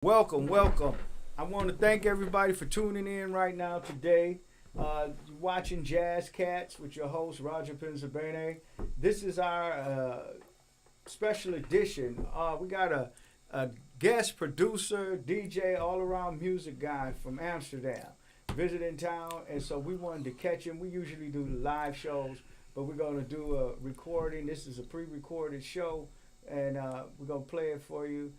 Welcome, welcome. I want to thank everybody for tuning in right now today. You're watching Jazz Katz with your host, Roger Penzabene. This is our special edition. We got a guest producer, DJ, all-around music guy from Amsterdam visiting town, and so we wanted to catch him. We usually do live shows, but we're going to do a recording. This is a pre-recorded show, and we're going to play it for you.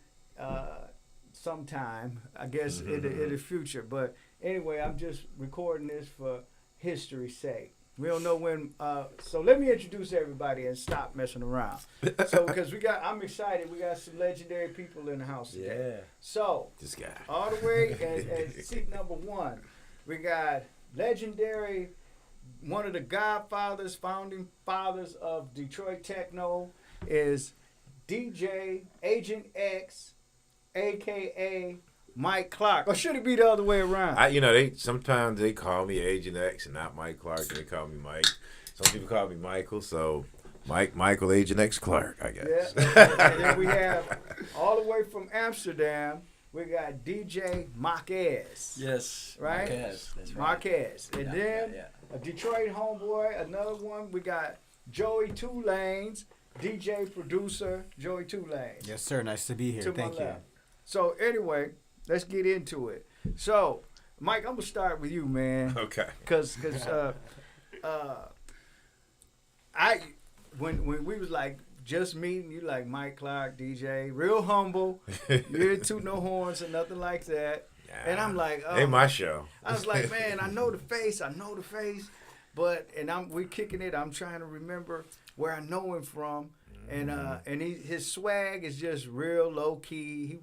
Sometime, I guess, in the future. But anyway, I'm just recording this for history's sake. We don't know when. So let me introduce everybody and stop messing around. So because I'm excited. We got some legendary people in the house today. Yeah. So This guy. all the way at seat number one, we got legendary, one of the godfathers, founding fathers of Detroit Techno, is DJ Agent X, AKA Mike Clark. Or should it be the other way around? Sometimes they call me Agent X and not Mike Clark. They call me Mike. Some people call me Michael. So Michael Agent X Clark, I guess. Yeah. And then we have all the way from Amsterdam, we got DJ Marquez. Yes. Right? Marquez. That's right. Marquez. And Yeah, then yeah. a Detroit homeboy, another one. We got Joey Two Lanes, DJ producer Joey Two Lanes. Yes, sir. Nice to be here. To my Thank you. left. So anyway, let's get into it. So, Mike, I'm gonna start with you, man. Okay. Cause when we was like just meeting, you like Mike Clark, DJ, real humble. You didn't toot no horns or nothing like that. And I'm like, ain't my show. I was like, man, I know the face, but we kicking it. I'm trying to remember where I know him from. And his swag is just real low key. He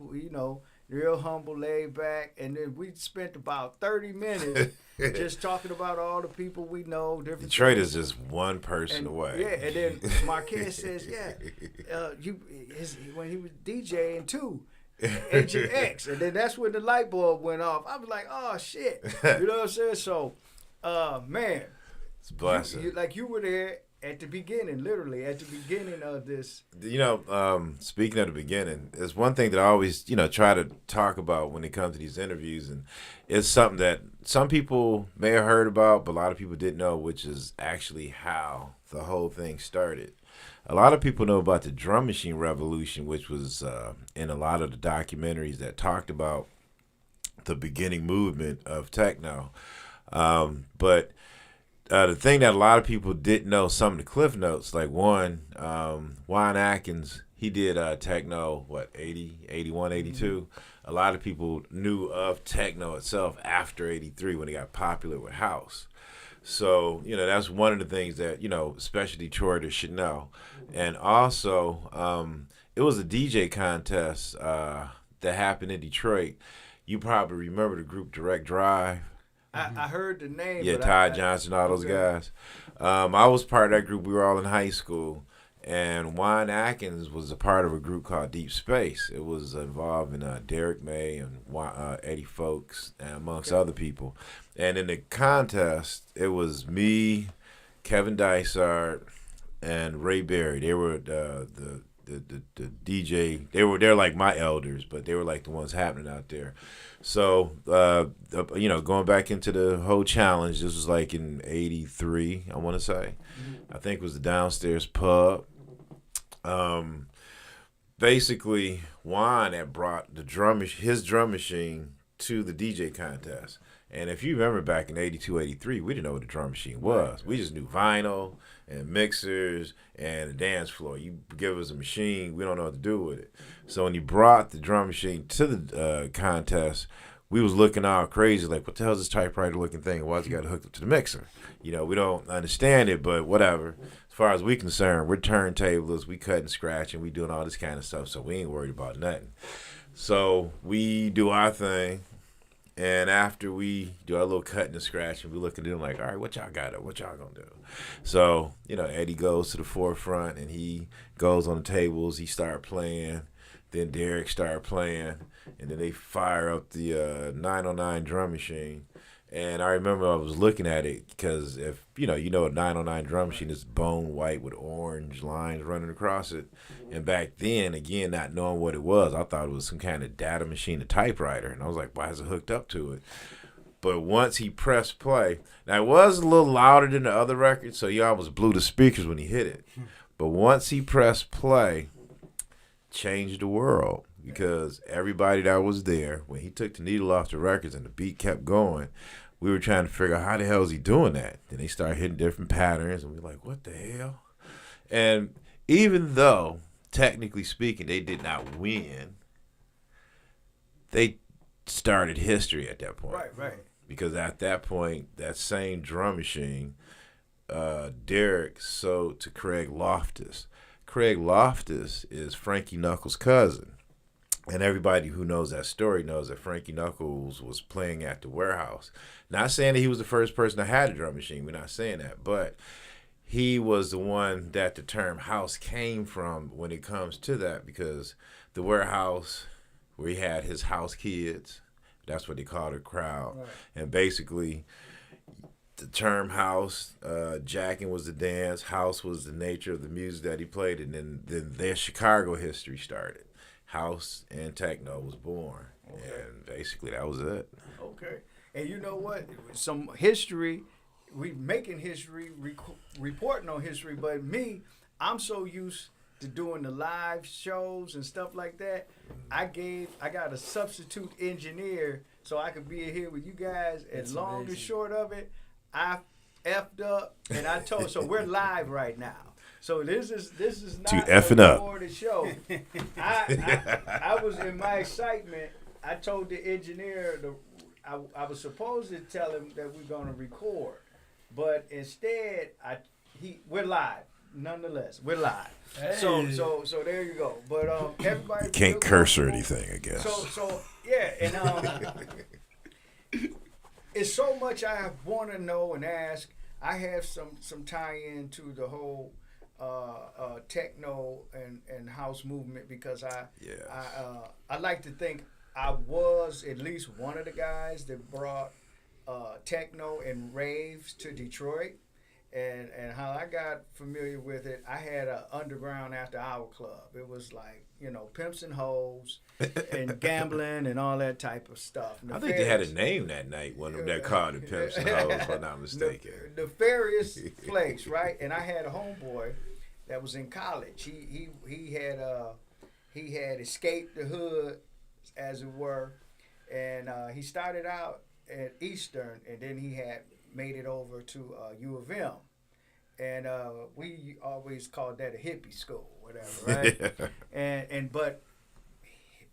real humble, laid back. And then we spent about 30 minutes just talking about all the people we know. Different Detroit things. is just one person away. Yeah, and then Marquez says, when he was DJing too, Agent X, and then that's when the light bulb went off. I was like, oh shit, you know what I'm saying? So, man, It's a blessing. you were there. At the beginning, literally, at the beginning of this. Speaking of the beginning, it's one thing that I always, try to talk about when it comes to these interviews. And it's something that some people may have heard about, but a lot of people didn't know, which is actually how the whole thing started. A lot of people know about the drum machine revolution, which was in a lot of the documentaries that talked about the beginning movement of techno. But the thing that a lot of people didn't know, some of the cliff notes, like one, Juan Atkins, he did techno, 80, 81, 82. A lot of people knew of techno itself after 83 when it got popular with house. So, that's one of the things that, especially Detroiters should know. And also, it was a DJ contest that happened in Detroit. You probably remember the group Direct Drive. I heard the name. Yeah, but Todd Johnson, all those guys. I was part of that group. We were all in high school. And Juan Atkins was a part of a group called Deep Space. It was involving Derek May and Eddie Folks, and amongst other people. And in the contest, it was me, Kevin Dysart, and Ray Berry. They were the DJ. They're like my elders, but they were like the ones happening out there. So, going back into the whole challenge, this was like in 83, I want to say. I think it was the downstairs pub. Basically, Juan had brought his drum machine to the DJ contest. And if you remember back in 82, 83, we didn't know what a drum machine was. We just knew vinyl and mixers and a dance floor. You give us a machine, we don't know what to do with it. So when he brought the drum machine to the contest, we was looking all crazy, like, what the hell is this typewriter-looking thing? Why's it got it hooked up to the mixer? We don't understand it, but whatever. As far as we concerned, we're turntablers, we cutting, scratching, we doing all this kind of stuff, so we ain't worried about nothing. So we do our thing. And after we do our little cutting and scratching, we look at them like, all right, what y'all got? What y'all gonna do? So, Eddie goes to the forefront and he goes on the tables. He started playing. Then Derek started playing. And then they fire up the 909 drum machine. And I remember I was looking at it because if a 909 drum machine is bone white with orange lines running across it. And back then, again, not knowing what it was, I thought it was some kind of data machine, a typewriter. And I was like, why is it hooked up to it? But once he pressed play, now it was a little louder than the other records, so he almost blew the speakers when he hit it. But once he pressed play, changed the world. Because everybody that was there, when he took the needle off the records and the beat kept going, we were trying to figure out how the hell is he doing that? Then they started hitting different patterns, and we were like, what the hell? And even though, technically speaking, they did not win, they started history at that point. Right. Because at that point, that same drum machine, Derek sold to Craig Loftus. Craig Loftus is Frankie Knuckles' cousin. And everybody who knows that story knows that Frankie Knuckles was playing at the warehouse. Not saying that he was the first person that had a drum machine. We're not saying that. But he was the one that the term house came from when it comes to that. Because the warehouse where he had his house kids, that's what they called the crowd. Right. And basically, the term house, jacking was the dance. House was the nature of the music that he played. And then their Chicago history started. House and techno was born, and basically that was it. Okay, and you know what? Some history, we making history, reporting on history. But me, I'm so used to doing the live shows and stuff like that. I got a substitute engineer so I could be here with you guys. As long and short of it, I effed up, and I told. So we're live right now. So this is not a recorded show. I was in my excitement. I told the engineer I was supposed to tell him that we're gonna record, but instead we're live. Nonetheless, we're live. Hey. So there you go. But everybody you can't curse or anything, I guess. So yeah, and it's so much I want to know and ask. I have some tie-in to the whole techno and house movement because I like to think I was at least one of the guys that brought techno and raves to Detroit, and how I got familiar with it. I had an underground after hour club. It was like pimps and hoes and gambling and all that type of stuff. I think they had a name that night. One of them that called it pimps and hoes, if I'm not mistaken. Nefarious place, right? And I had a homeboy that was in college. He had escaped the hood, as it were, and he started out at Eastern, and then he had made it over to U of M, and we always called that a hippie school, whatever, right? and but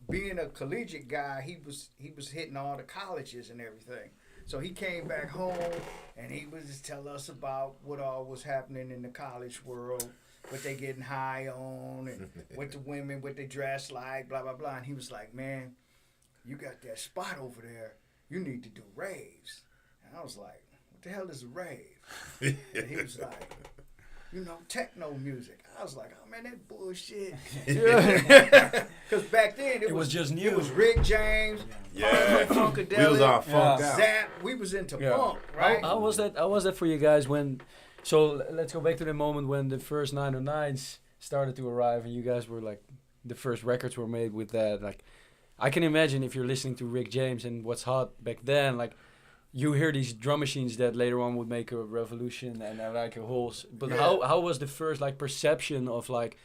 being a collegiate guy, he was hitting all the colleges and everything. So he came back home, and he was just telling us about what all was happening in the college world. What they getting high on, and what the women, what they dress like, blah, blah, blah. And he was like, man, you got that spot over there. You need to do raves. And I was like, what the hell is a rave? And he was like, techno music. I was like, oh, man, that bullshit. Because back then, it was just new. It was Rick James, Funkadelic. We was all funked out. Zap. We was into funk, right? How was that for you guys when... So let's go back to the moment when the first 909s started to arrive and you guys were like, the first records were made with that. Like, I can imagine if you're listening to Rick James and what's hot back then, like, you hear these drum machines that later on would make a revolution and like a whole... But how was the first, like, perception of, like,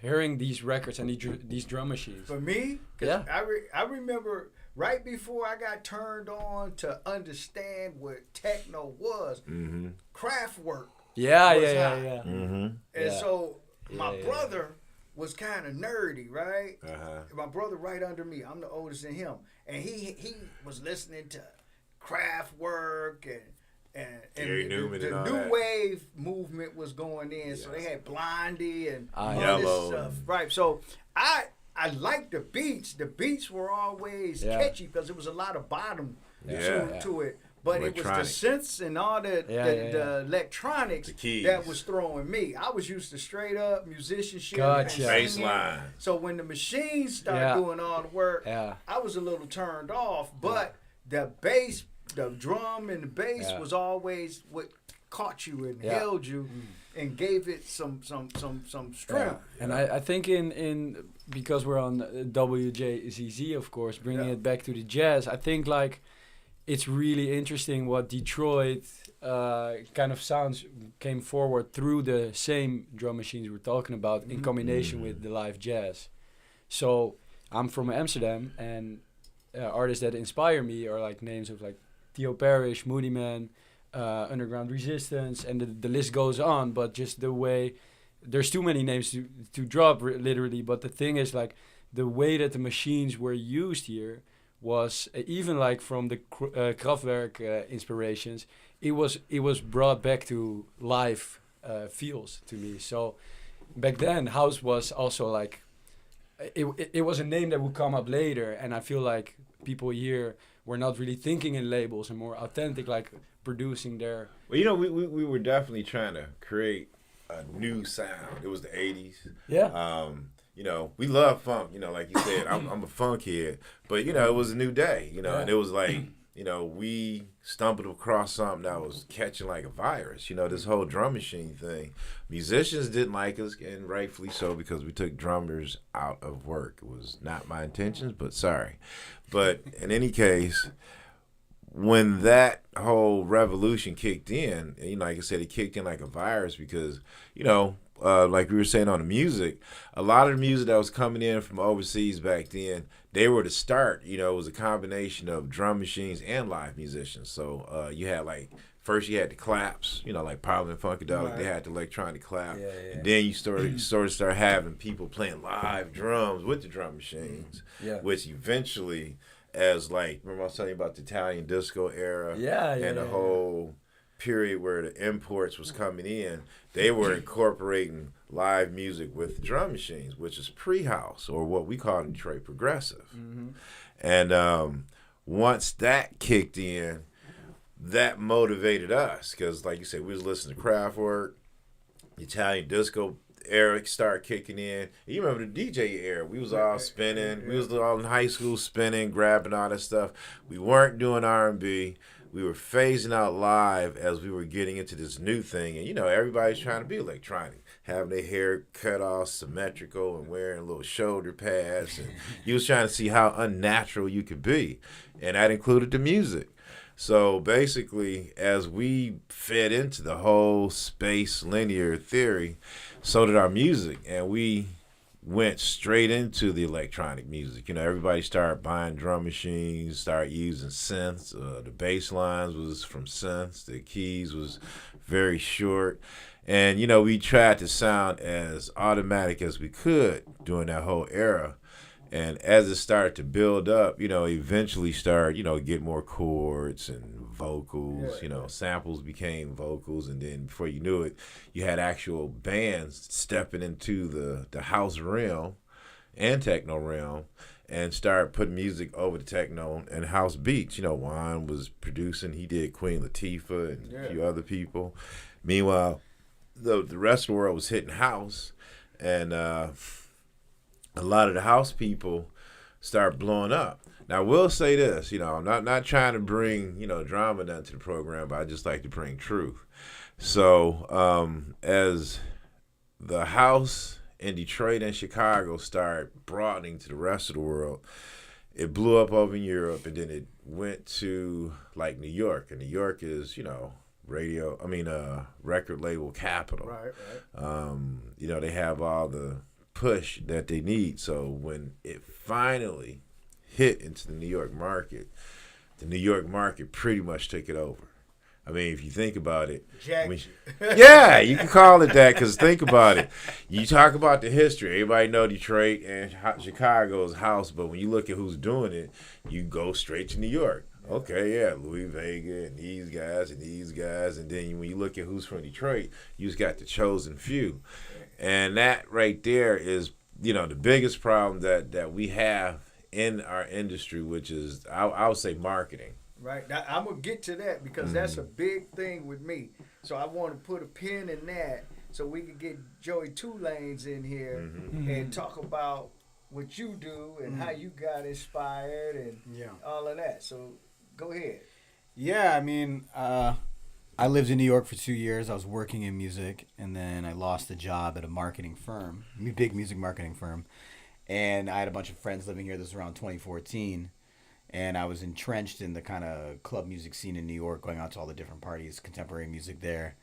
hearing these records and these drum machines? For me? Because I remember... Right before I got turned on to understand what techno was, Kraftwerk. Yeah. Mm-hmm. And so my brother was kind of nerdy, right? My brother right under me. I'm the oldest than him, and he was listening to Kraftwerk and the new wave movement was going in. Yes. So they had Blondie and all this stuff, right? So I liked the beats. The beats were always catchy because there was a lot of bottom to it. But it was the synths and all the electronics that was throwing me. I was used to straight up musicianship and bass line. So when the machines started doing all the work, I was a little turned off. But the bass the drum and the bass was always what caught you and held you and gave it some strength. Yeah. And I think in because we're on WJZZ, of course, bringing it back to the jazz, I think like it's really interesting what Detroit kind of sounds came forward through the same drum machines we're talking about in combination with the live jazz. So I'm from Amsterdam, and artists that inspire me are like names of like Theo Parrish, Moody Man, Underground Resistance, and the list goes on. But just the way, there's too many names to drop literally, but the thing is like the way that the machines were used here was even like from the Kraftwerk inspirations, it was brought back to live feels to me. So back then house was also like it was a name that would come up later, and I feel like people here were not really thinking in labels and more authentic, like producing their. Well, you know, we were definitely trying to create a new sound. It was the 80s. Yeah. You know, we love funk. You know, like you said, I'm a funk head, but you know, it was a new day. You know, and it was like, you know, we stumbled across something that was catching like a virus. You know, this whole drum machine thing. Musicians didn't like us, and rightfully so, because we took drummers out of work. It was not my intentions, but sorry. But in any case, when that whole revolution kicked in, and, you know, like I said, it kicked in like a virus because, you know, like we were saying on the music, a lot of the music that was coming in from overseas back then, they were the start. You know, it was a combination of drum machines and live musicians. So you had like, first you had the claps, you know, like Parliament Funkadelic, they had the electronic clap. And then you start having people playing live drums with the drum machines, which eventually, as like, remember I was telling you about the Italian disco era and the whole period where the imports was coming in, they were incorporating live music with drum machines, which is pre-house, or what we call in Detroit progressive. And once that kicked in, that motivated us, because like you said, we was listening to Kraftwerk, the Italian disco era started kicking in. You remember the DJ era, we was all spinning, we was all in high school spinning, grabbing all that stuff. We weren't doing R&B. We were phasing out live as we were getting into this new thing. And, you know, everybody's trying to be electronic, having their hair cut off symmetrical and wearing little shoulder pads. And you was trying to see how unnatural you could be. And that included the music. So basically, as we fed into the whole space linear theory, so did our music. And we went straight into the electronic music. You know, everybody started buying drum machines, started using synths. The bass lines was from synths. The keys was very short. And, you know, we tried to sound as automatic as we could during that whole era. And as it started to build up, you know, eventually started, you know, get more chords and vocals, you know, samples became vocals. And then before you knew it, you had actual bands stepping into the house realm and techno realm and started putting music over the techno and house beats. You know, Juan was producing. He did Queen Latifah and a few other people. Meanwhile, the rest of the world was hitting house. And a lot of the house people start blowing up. Now, I will say this, you know, I'm not trying to bring, you know, drama down to the program, but I just like to bring truth. So as the house in Detroit and Chicago start broadening to the rest of the world, it blew up over in Europe, and then it went to, like, New York. And New York is, you know, record label capital. Right. You know, they have all the push that they need. So when it finally hit into the New York market pretty much took it over. I mean, if you think about it, yeah, you can call it that, because think about it. You talk about the history. Everybody know Detroit and Chicago's house, but when you look at who's doing it, you go straight to New York. Okay, yeah, Louis Vega and these guys, and then when you look at who's from Detroit, you just got the chosen few. And that right there is, you know, the biggest problem that we have in our industry, which is, I would say, marketing. Right. Now, I'm going to get to that, because that's a big thing with me. So I want to put a pin in that so we can get Joey Two Lanes in here and talk about what you do and how you got inspired and all of that. So go ahead. Yeah, I mean, I lived in New York for 2 years. I was working in music, and then I lost a job at a marketing firm, big music marketing firm. And I had a bunch of friends living here. This was around 2014. And I was entrenched in the kind of club music scene in New York, going out to all the different parties, contemporary music there.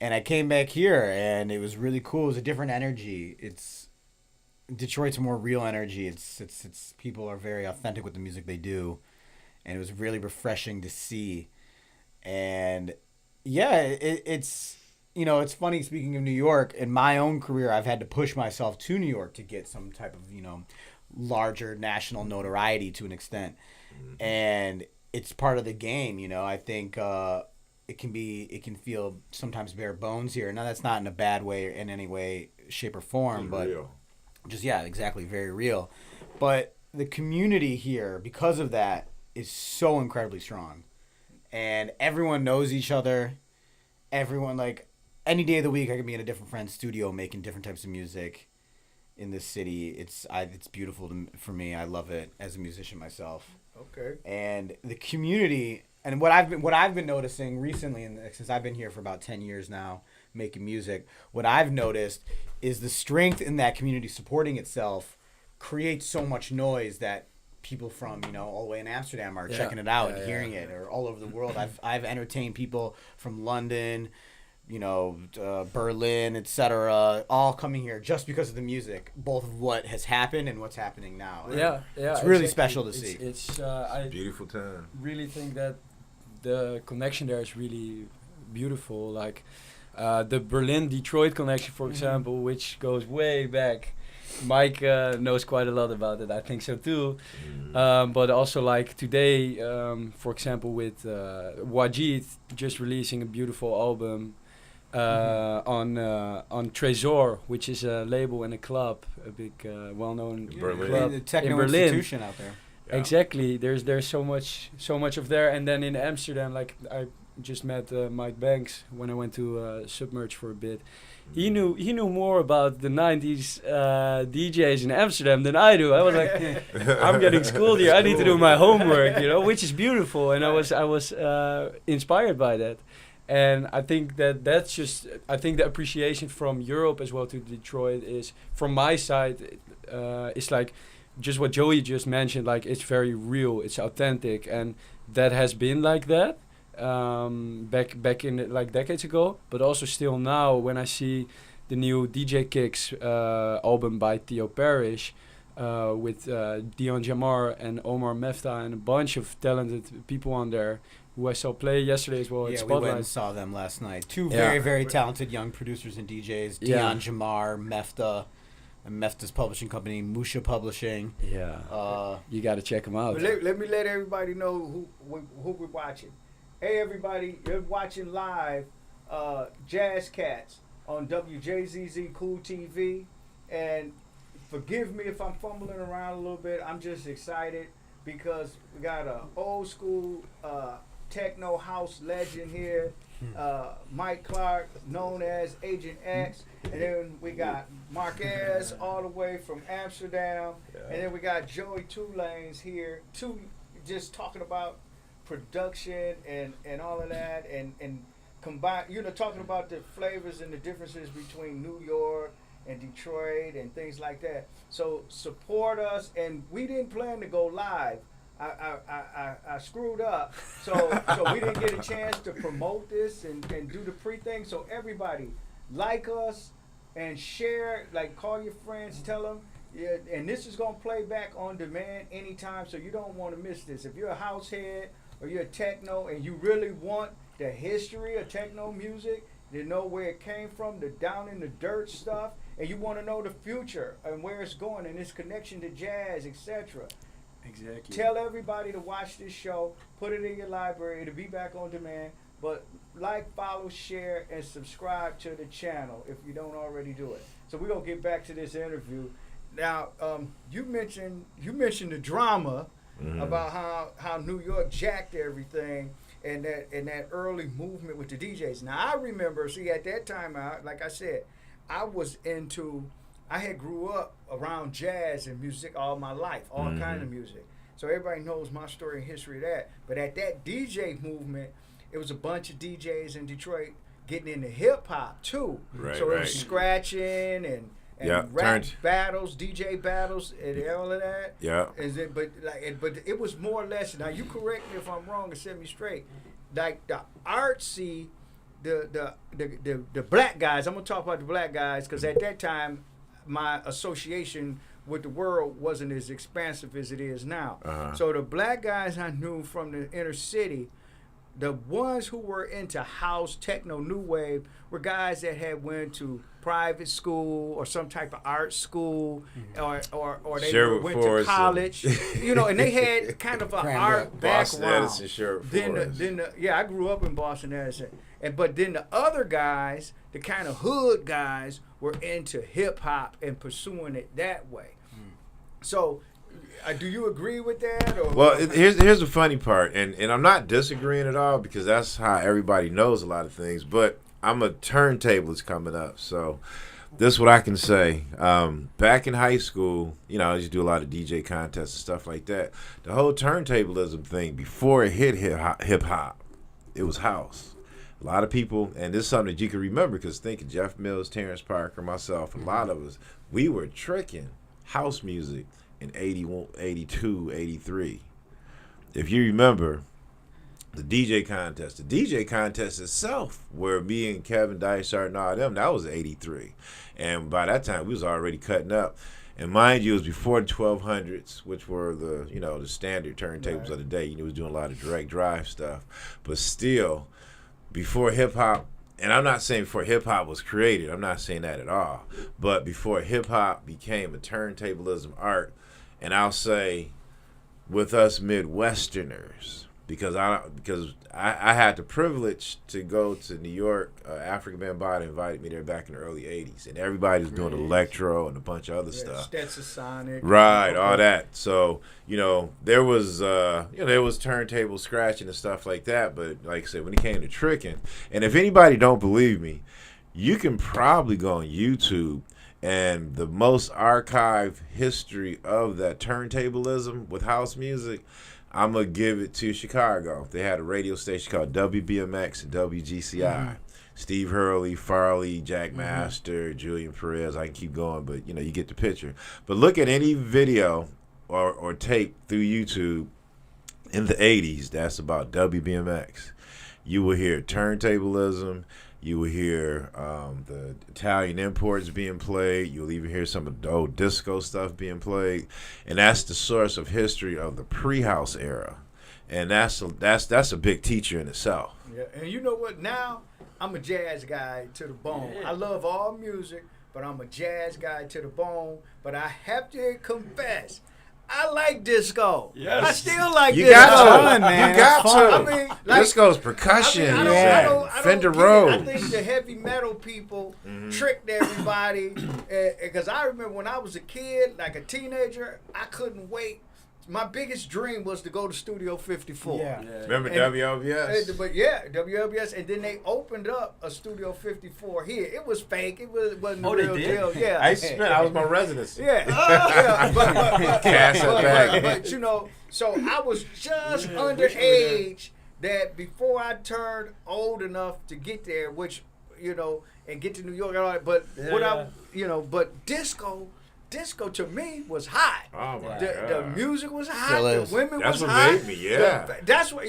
And I came back here, and it was really cool. It was a different energy. Detroit's a more real energy. It's people are very authentic with the music they do, and it was really refreshing to see. And yeah, it's it's funny. Speaking of New York, in my own career, I've had to push myself to New York to get some type of larger national notoriety to an extent, and it's part of the game. I think it can feel sometimes bare bones here. Now that's not in a bad way in any way, shape, or form, but real. just exactly, very real. But the community here, because of that, is so incredibly strong, and everyone knows each other. Everyone, like, any day of the week, I can be in a different friend's studio making different types of music in this city. It's beautiful for me. I love it as a musician myself. Okay. And the community, and what I've been noticing recently, and since I've been here for about 10 years now making music, what I've noticed is the strength in that community supporting itself creates so much noise that people from all the way in Amsterdam are checking it out and hearing it, or all over the world. I've entertained people from London, Berlin, etc., all coming here just because of the music, both of what has happened and what's happening now. Yeah, it's really special to see. I Beautiful time. really think that the connection there is really beautiful. Like the Berlin-Detroit connection, for example, which goes way back. Mike knows quite a lot about it. I think so too. But also, like today, for example, with WJZZ just releasing a beautiful album on Trésor, which is a label and a club, a big well-known club the Techno in Berlin. institution out there. Yeah. Exactly. There's so much of there, and then in Amsterdam, like I just met Mike Banks when I went to Submerge for a bit. He knew more about the 90s DJs in Amsterdam than I do. I was like, I'm getting schooled here. I need to do my homework, which is beautiful. And I was inspired by that. And I think that's just, I think the appreciation from Europe as well to Detroit is, from my side, it's like just what Joey just mentioned, like it's very real, it's authentic, and that has been like that. Back in like decades ago, but also still now when I see the new DJ Kicks album by Theo Parrish with Dion Jamar and Omar Mefta and a bunch of talented people on there who I saw play yesterday as well at We Spotlight. went and saw them last night. Two very, very talented young producers and DJs, Dion Jamar, Mefta, and Mefta's publishing company, Musha Publishing. Yeah, you got to check them out. Let me let everybody know who we're watching. Hey everybody, you're watching live Jazz Cats on WJZZ Cool TV, and forgive me if I'm fumbling around a little bit. I'm just excited because we got a old school techno house legend here, Mike Clark, known as Agent X, and then we got Marquez all the way from Amsterdam, and then we got Joey Two Lanes here, just talking about production and all of that, and combine, talking about the flavors and the differences between New York and Detroit and things like that. So support us, and we didn't plan to go live. I screwed up, so we didn't get a chance to promote this and do the pre-thing. So everybody, like us and share, like call your friends, tell them. Yeah, and this is gonna play back on demand anytime, so you don't want to miss this. If you're a house head or you're a techno and you really want the history of techno music, to know where it came from, the down in the dirt stuff, and you want to know the future and where it's going and its connection to jazz, etc. Exactly. Tell everybody to watch this show, put it in your library, it'll be back on demand. But like, follow, share, and subscribe to the channel if you don't already do it. So we're gonna get back to this interview. Now, you mentioned the drama about how New York jacked everything and that early movement with the DJs. Now I remember, at that time, like I said, I had grew up around jazz and music all my life, all kind of music. So everybody knows my story and history of that. But at that DJ movement, it was a bunch of DJs in Detroit getting into hip hop too. Right, So it right. was scratching and Yeah, rap battles, DJ battles, and all of that. Yeah. But it was more or less. Now you correct me if I'm wrong and set me straight. Like the artsy, the black guys. I'm gonna talk about the black guys because at that time, my association with the world wasn't as expansive as it is now. Uh-huh. So the black guys I knew from the inner city, the ones who were into house, techno, new wave, were guys that had went to private school or some type of art school, or they Sherwood went Forest to college, and they had kind of an art Boston background. Edison, Sherwood Then Forest. I grew up in Boston Edison, but then the other guys, the kind of hood guys, were into hip hop and pursuing it that way. So, do you agree with that? Or? Well, here's the funny part, and I'm not disagreeing at all because that's how everybody knows a lot of things. But I'm a turntablist coming up, so this is what I can say. Back in high school, I used to do a lot of DJ contests and stuff like that. The whole turntablism thing before it hit hip hop, it was house. A lot of people, and this is something that you can remember because think of Jeff Mills, Terrence Parker, myself, a lot of us, we were tricking house music in 81, 82, 83. If you remember the DJ contest itself, where me and Kevin Dysart and all them, that was 83. And by that time, we was already cutting up. And mind you, it was before the 1200s, which were the standard turntables of the day. We was doing a lot of direct drive stuff. But still, before hip-hop, and I'm not saying before hip-hop was created, I'm not saying that at all, but before hip-hop became a turntablism art, and I'll say with us Midwesterners, because I had the privilege to go to New York. African Bambaataa invited me there back in the early 80s, and everybody was doing electro and a bunch of other stuff. Stetson Sonic. Right, all that. So, there was turntable scratching and stuff like that, but like I said, when it came to tricking, and if anybody don't believe me, you can probably go on YouTube, and the most archived history of that turntablism with house music, I'm going to give it to Chicago. They had a radio station called WBMX and WGCI. Steve Hurley, Farley, Jack Master, Julian Perez. I can keep going, but, you get the picture. But look at any video or tape through YouTube in the 80s that's about WBMX. You will hear turntablism. You will hear the Italian imports being played. You'll even hear some of the old disco stuff being played, and that's the source of history of the pre-house era, and that's a big teacher in itself. Yeah, and you know what? Now I'm a jazz guy to the bone. I love all music, but I'm a jazz guy to the bone. But I have to confess, I like disco. Yes. I still like disco. Got to, man. You got fun. to. I mean, like, Disco's percussion. I don't Fender get it. Rhodes. I think the heavy metal people tricked everybody. Because I remember when I was a kid, like a teenager, I couldn't wait. My biggest dream was to go to Studio 54. Yeah. Remember WLBS? WLBS, and then they opened up a Studio 54 here. It was fake. It wasn't the real deal. Yeah, I was my residency. yeah. But so I was just underage. That before I turned old enough to get there, which and get to New York and all that. But but disco to me was hot. Oh my God. The music was hot. Still The is. women That's was what hot. made me, yeah. That's what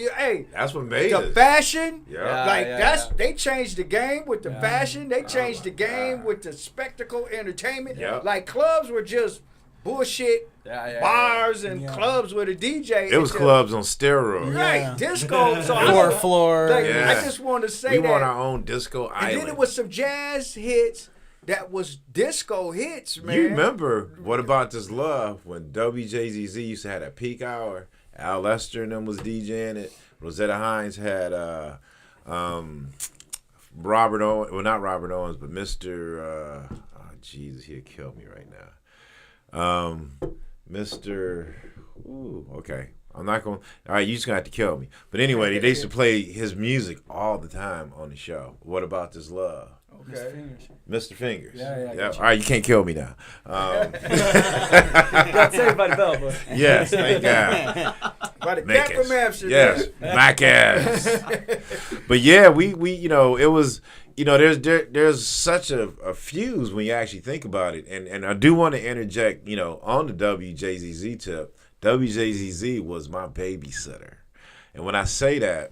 That's what made the us. fashion. Yeah. They changed the game with the fashion. They changed the game with the spectacle entertainment. Yeah. Like clubs were just bullshit bars and clubs with a DJ. It was clubs on steroids. Right, disco. So Floor. I Yeah. just want to say We that. want our own disco island. And then it was some jazz hits that was disco hits, man. You remember What About This Love when WJZZ used to have that peak hour? Al Lester and them was DJing it. Rosetta Hines had Robert Owens, well not Robert Owens, but Mr. Jesus, he'll kill me right now. Mr. Okay. I'm not going. All right, you just gonna have to kill me. But anyway, they used to play his music all the time on the show. What about this love? Okay. Mr. Fingers. Yeah. All right, you can't kill me now. Got saved by the bell, but Yes, thank God. By the cat from Amsterdam. Yes, Marquez. But yeah, we it was there's such a fuse when you actually think about it, and I do want to interject on the WJZZ tip. WJZZ was my babysitter, and when I say that.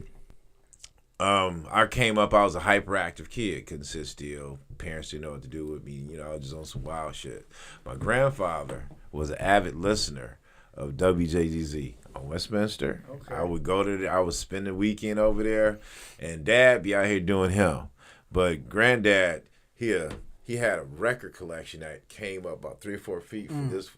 I came up, I was a hyperactive kid, couldn't sit still. Parents didn't know what to do with me, I was just on some wild shit. My grandfather was an avid listener of WJZZ on Westminster. Okay. I would spend the weekend over there, and Dad be out here doing him. But Granddad, he had a record collection that came up about 3 or 4 feet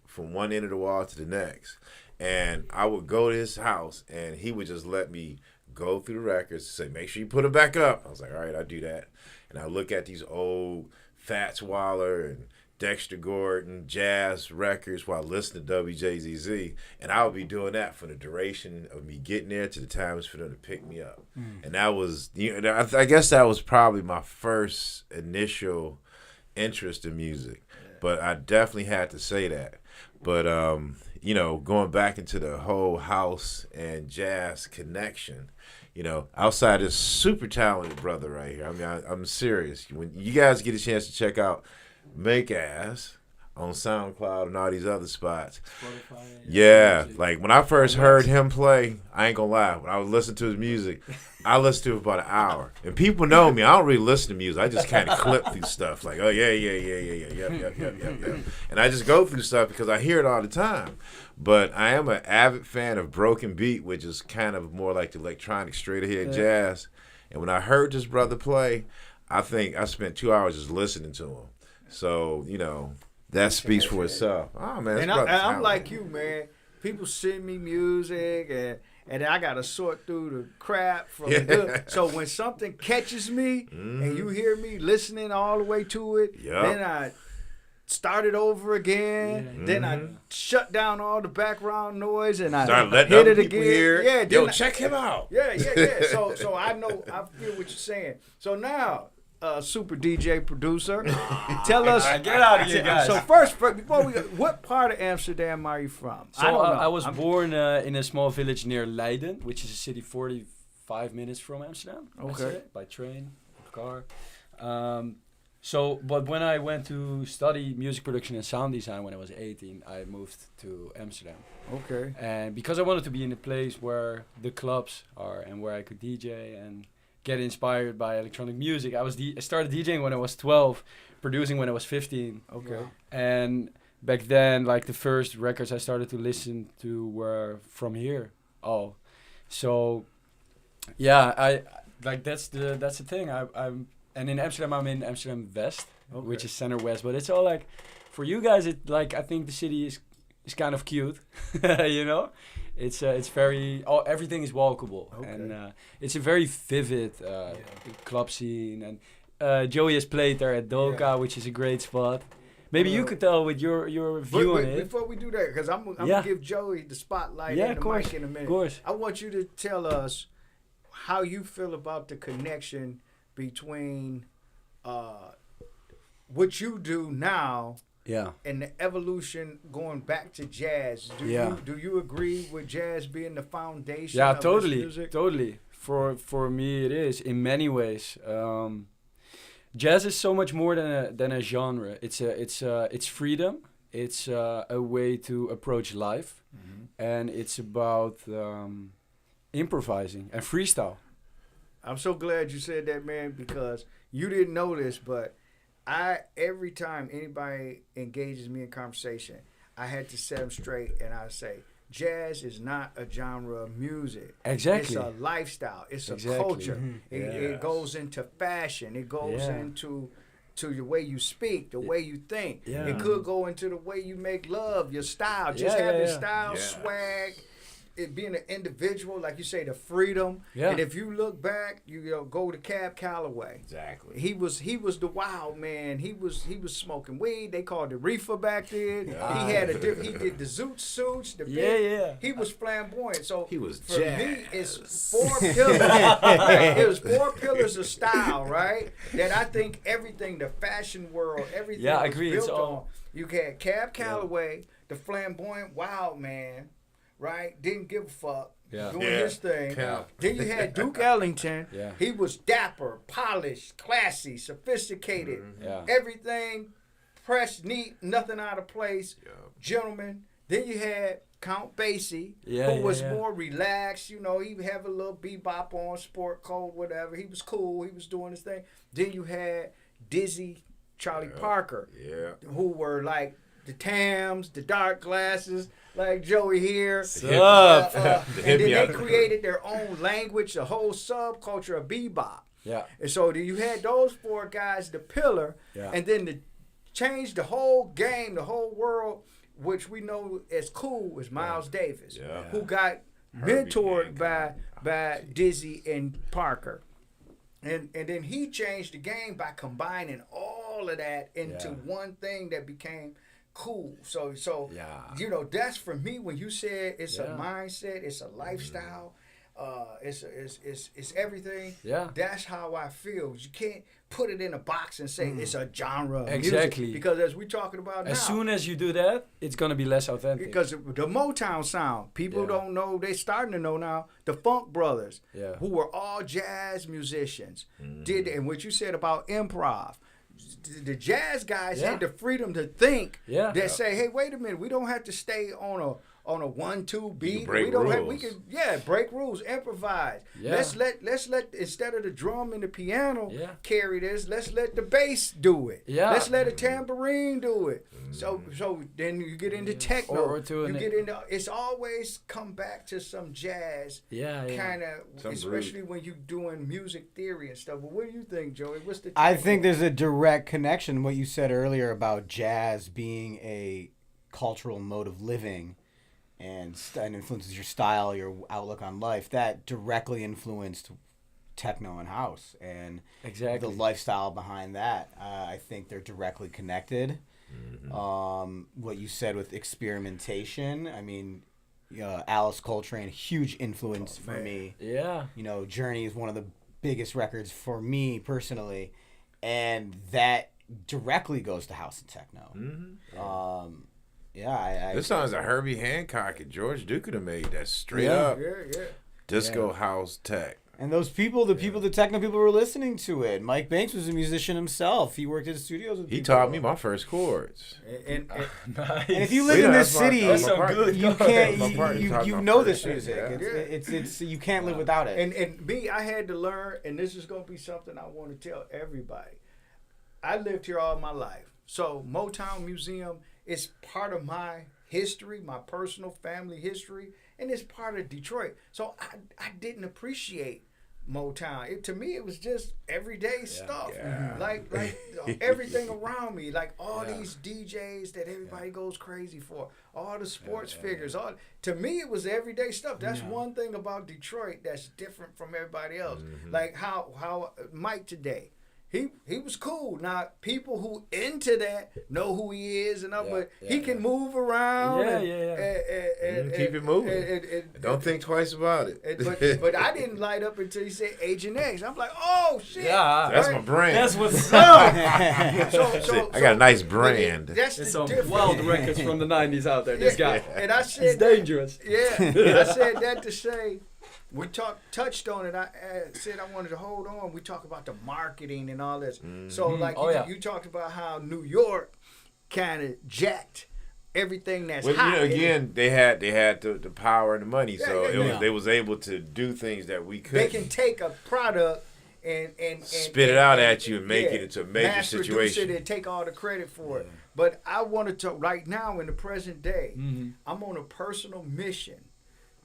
from one end of the wall to the next. And I would go to his house, and he would just let me go through the records, say, make sure you put them back up. I was like, all right, I'll do that. And I look at these old Fats Waller and Dexter Gordon jazz records while listening to WJZZ, and I would be doing that for the duration of me getting there to the time it's for them to pick me up. And that was, I guess that was probably my first initial interest in music. But I definitely had to say that. But, going back into the whole house and jazz connection, outside this super talented brother right here. I mean, I'm serious. When you guys get a chance to check out Make Ass on SoundCloud and all these other spots. Spotify. Yeah, like when I first heard him play, I ain't gonna lie. When I was listening to his music, I listened to it for about an hour. And people know me. I don't really listen to music. I just kind of clip through stuff. Like, oh, yeah. Yep. And I just go through stuff because I hear it all the time. But I am an avid fan of Broken Beat, which is kind of more like the electronic straight-ahead jazz. And when I heard this brother play, I think I spent 2 hours just listening to him. So, that speaks for itself. Oh, man. And I'm like you, man. People send me music, and I got to sort through the crap from the good. So when something catches me, and you hear me listening all the way to it, then I start it over again. Then I shut down all the background noise, and I hit it again. Hear. Yo, check him out. Yeah. So I feel what you're saying. So now, super DJ producer, tell us. Get out of here, guys. So first, before what part of Amsterdam are you from? So I was born in a small village near Leiden, which is a city 45 minutes from Amsterdam. Okay. By train, car. But when I went to study music production and sound design when I was 18, I moved to Amsterdam. Okay. And because I wanted to be in a place where the clubs are and where I could DJ and get inspired by electronic music. I started DJing when I was 12, producing when I was 15. Okay. And back then, like the first records I started to listen to were from here. So yeah, I like that's the thing. I'm and in Amsterdam I'm in Amsterdam West, which is center west. But it's all like for you guys. It like I think the city is kind of cute, It's very everything is walkable and it's a very vivid club scene and Joey has played there at Doka, which is a great spot. Maybe you could tell with your view on it. Before we do that, because I'm gonna give Joey the spotlight and the mic in a minute. Of course. I want you to tell us how you feel about the connection between what you do now. Yeah. And the evolution going back to jazz. Do you agree with jazz being the foundation of this music? Totally. For me it is in many ways. Jazz is so much more than a genre. It's freedom. It's a way to approach life, and it's about improvising and freestyle. I'm so glad you said that, man, because you didn't know this, but every time anybody engages me in conversation, I had to set them straight, and I say, jazz is not a genre of music. Exactly. It's a lifestyle. It's a culture. It goes into fashion. It goes into the way you speak, the way you think. Yeah. It could go into the way you make love, your style. Just having style, swag, it being an individual, like you say, the freedom. Yeah. And if you look back, you know, go to Cab Calloway. Exactly. He was the wild man. He was smoking weed. They called it reefer back then. Yeah. He had he did the zoot suits. The Yeah. He was flamboyant. So He was for jazz. me, it's 4 pillars. Right? It was 4 pillars of style, right? That I think everything, the fashion world, everything Yeah, I was agree. built It's all- on. You had Cab Calloway, the flamboyant wild man, right? Didn't give a fuck. Yeah. Doing Yeah. his thing. Cap. Then you had Duke Ellington. Yeah. He was dapper, polished, classy, sophisticated. Yeah. Everything fresh, neat, nothing out of place. Yeah. Gentleman. Then you had Count Basie, Yeah, who was yeah. more relaxed. You know, he would have a little bebop on, sport coat, whatever. He was cool. He was doing his thing. Then you had Dizzy, Charlie Parker, Yeah. who were like the Tams, the dark glasses, like Joey here. Sup? The And then they hippie- created their own language, the whole subculture of bebop. Yeah. And so you had those 4 guys, the pillar, Yeah. and then to change the whole game, the whole world, which we know as cool, is Miles Davis, Yeah. who got Herbie mentored Hancock. by Dizzy and Parker. And then he changed the game by combining all of that into Yeah. one thing that became cool. So Yeah. you know, that's for me when you said it's a Yeah. mindset, it's a lifestyle, it's everything. Yeah. That's how I feel. You can't put it in a box and say it's a genre of Exactly. music, because as we're talking about As now, soon as you do that, it's gonna be less authentic. because the Motown sound, people Yeah. don't know, they're starting to know now, the Funk Brothers, Yeah. who were all jazz musicians, did, and what you said about improv, the jazz guys Yeah. had the freedom to think, Yeah. that say, hey, wait a minute, we don't have to stay on a 1-2 beat. break we don't have, we rules. can break rules, improvise. Yeah. Let's let instead of the drum and the piano Yeah. carry this, let's let the bass do it. Yeah. Let's let a tambourine do it. So then you get into techno. Or to you an- get into, it's always come back to some jazz Yeah. Yeah. kind of, Some especially when you're doing music theory and stuff. But what do you think, Joey? What's the I think there's a direct connection. What you said earlier about jazz being a cultural mode of living and influences your style, your outlook on life, that directly influenced techno and house and Exactly. the lifestyle behind that. I think they're directly connected. What you said with experimentation, I mean, Alice Coltrane, huge influence for me. Yeah. You know, Journey is one of the biggest records for me personally, and that directly goes to house and techno. I This sounds like Herbie Hancock and George Duke have made that straight Yeah. up Yeah. disco house tech. and those people, the techno people were listening to it. Mike Banks was a musician himself. He worked at studios with He people. taught me my first chords. And Nice. And if you live in Yeah, this that's my- city, that's my That's partner. good. you can't. My partner taught You my know first this thing, music. yeah. It's you can't live without it. And me, I had to learn, and this is going to be something I want to tell everybody. I lived here all my life. So Motown Museum is part of my history, my personal family history, and it's part of Detroit. So I didn't appreciate Motown. To me, it was just everyday stuff. Yeah. Like everything around me, like all Yeah. these DJs that everybody goes crazy for, all the sports figures. To me, it was everyday stuff. That's one thing about Detroit that's different from everybody else. Like how Mike today. He was cool. Now people who into that know who he is and all, Yeah, but yeah, he can move around. Yeah, and Keep it moving. and- Don't think twice about it. but I didn't light up until he said Agent X. I'm like, oh shit. Yeah. That's right? my brand. That's what's up. I got a nice but brand. That's There's the some difference. wild records from the 90s out there. This guy. And I He's said dangerous. Yeah, I said that to say we touched on it. I said I wanted to hold on. We talk about the marketing and all this. So like Oh, yeah. you talked about how New York kind of jacked everything that's Well, hot. again, they had the power and the money, Yeah, so yeah, it was, yeah. they was able to do things that we They couldn't. can take a product and Spit it out at you and make it into a major mass produce situation. it and take all the credit for it. But I wanted to right now in the present day, Mm-hmm. I'm on a personal mission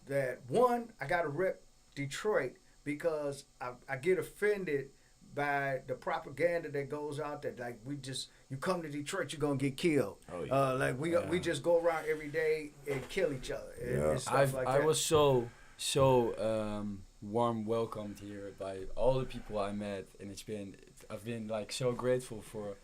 that one, I got to rep Detroit because I get offended by the propaganda that goes out that like you come to Detroit, you're gonna get killed. Oh, yeah. Like we just go around every day and kill each other. And stuff like I that. was so warm welcomed here by all the people I met, and I've been like so grateful for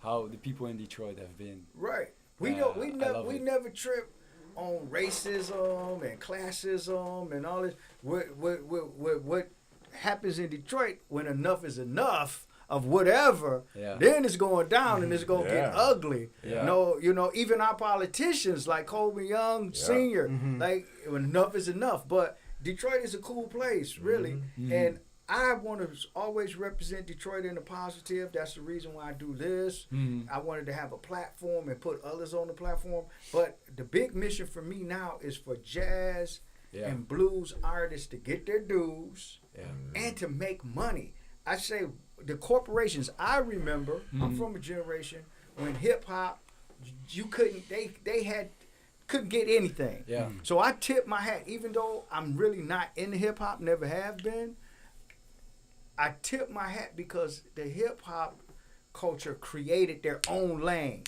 how the people in Detroit have been. Right. We never trip on racism and classism and all this. What happens in Detroit when enough is enough of whatever, then it's going down and it's gonna get ugly. Yeah. No, even our politicians like Coleman Young Sr. Like when enough is enough. But Detroit is a cool place, really, and I want to always represent Detroit in the positive. That's the reason why I do this. I wanted to have a platform and put others on the platform. But the big mission for me now is for jazz and blues artists to get their dues and to make money. I say the corporations, I remember, I'm from a generation when hip hop, you couldn't get anything. Yeah. So I tip my hat, even though I'm really not into hip hop, never have been. I tip my hat because the hip hop culture created their own lane.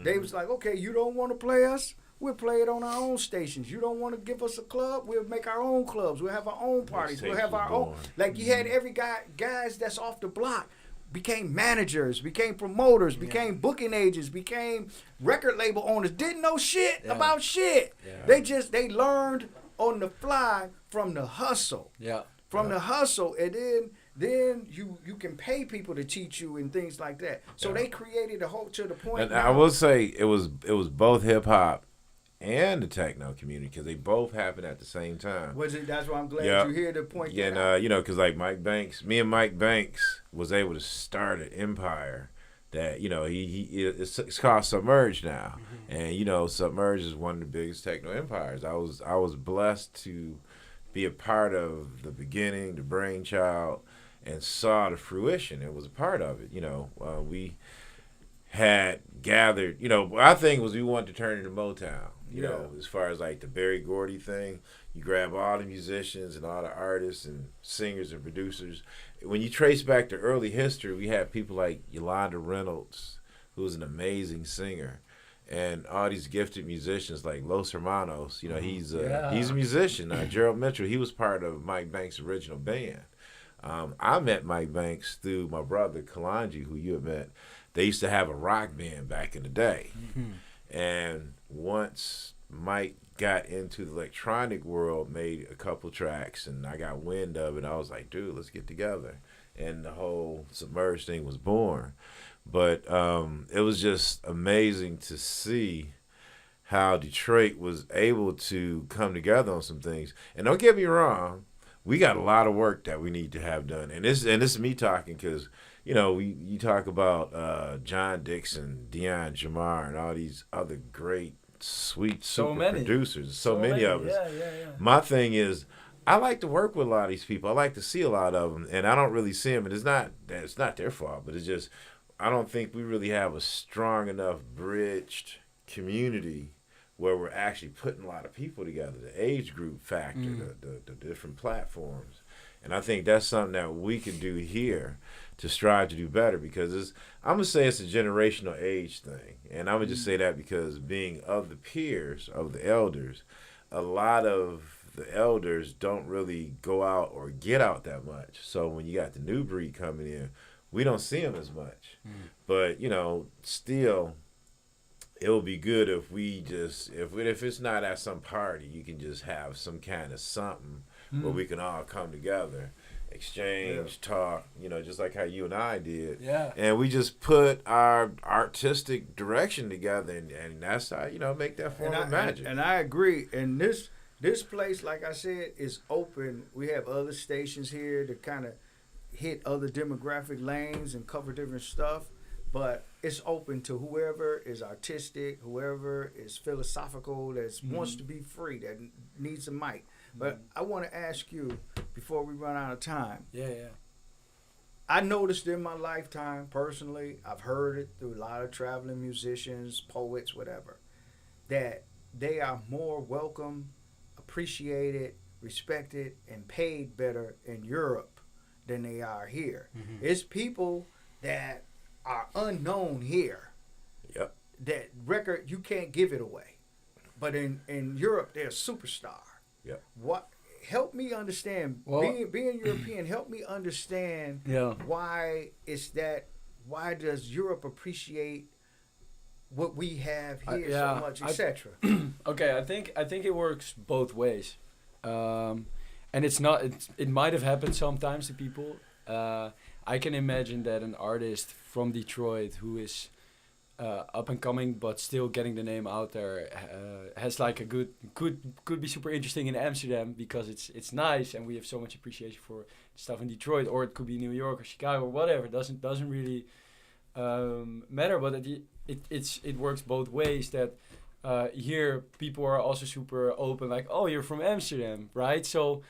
They was like, okay, you don't want to play us? We'll play it on our own stations. You don't want to give us a club? We'll make our own clubs. We'll have our own parties. We'll have our own. Like you had every guys that's off the block became managers, became promoters, became booking agents, became record label owners. Didn't know shit about shit. Yeah. They learned on the fly from the hustle. Yeah. From the hustle, and then you can pay people to teach you and things like that. So they created a whole to the point. And I will say it was both hip hop and the techno community because they both happened at the same time. Was it? That's why I'm glad you hear the point. Yeah, and because like me and Mike Banks was able to start an empire that it's called Submerged now, and Submerged is one of the biggest techno empires. I was blessed to be a part of the beginning, the brainchild, and saw the fruition. It was a part of it. We had gathered. Our thing was we wanted to turn into Motown. As far as like the Berry Gordy thing, you grab all the musicians and all the artists and singers and producers. When you trace back to early history, we had people like Yolanda Reynolds, who was an amazing singer, and all these gifted musicians like Los Hermanos. He's a musician. Gerald Mitchell, he was part of Mike Banks' original band. I met Mike Banks through my brother Kalanji, who you had met. They used to have a rock band back in the day. And once Mike got into the electronic world, made a couple tracks, and I got wind of it, I was like, dude, let's get together. And the whole Submerged thing was born. But it was just amazing to see how Detroit was able to come together on some things. And don't get me wrong, we got a lot of work that we need to have done. And this is me talking because, you talk about John Dixon, Deion Jamar, and all these other great, sweet, super producers. So many of us. Yeah. My thing is, I like to work with a lot of these people. I like to see a lot of them, and I don't really see them. And it's not their fault, but it's just I don't think we really have a strong enough bridged community where we're actually putting a lot of people together. The age group factor, the different platforms, and I think that's something that we can do here to strive to do better because I'm gonna say it's a generational age thing, and I'm gonna just say that because being of the peers of the elders, a lot of the elders don't really go out or get out that much. So when you got the new breed coming in, we don't see them as much. But still, it would be good if we just if it's not at some party, you can just have some kind of something where we can all come together, exchange, talk, just like how you and I did. Yeah. And we just put our artistic direction together, and that's how make that form of magic. And I agree. And this place, like I said, is open. We have other stations here to kind of hit other demographic lanes and cover different stuff, but it's open to whoever is artistic, whoever is philosophical, that wants to be free, that needs a mic. But I want to ask you, before we run out of time. Yeah. I noticed in my lifetime, personally, I've heard it through a lot of traveling musicians, poets, whatever, that they are more welcome, appreciated, respected, and paid better in Europe than they are here. It's people that are unknown here. Yep. That record, you can't give it away. But in Europe, they're a superstar. Yep. What? Help me understand. Well, being European, help me understand why it's that. Why does Europe appreciate what we have here so much, etc.? Okay, I think it works both ways, and it's not. It might have happened sometimes to people. I can imagine that an artist from Detroit who is up and coming but still getting the name out there has like a could be super interesting in Amsterdam because it's nice and we have so much appreciation for stuff in Detroit, or it could be New York or Chicago or whatever. Doesn't really matter, but it works both ways. That here people are also super open, like, oh, you're from Amsterdam, right? So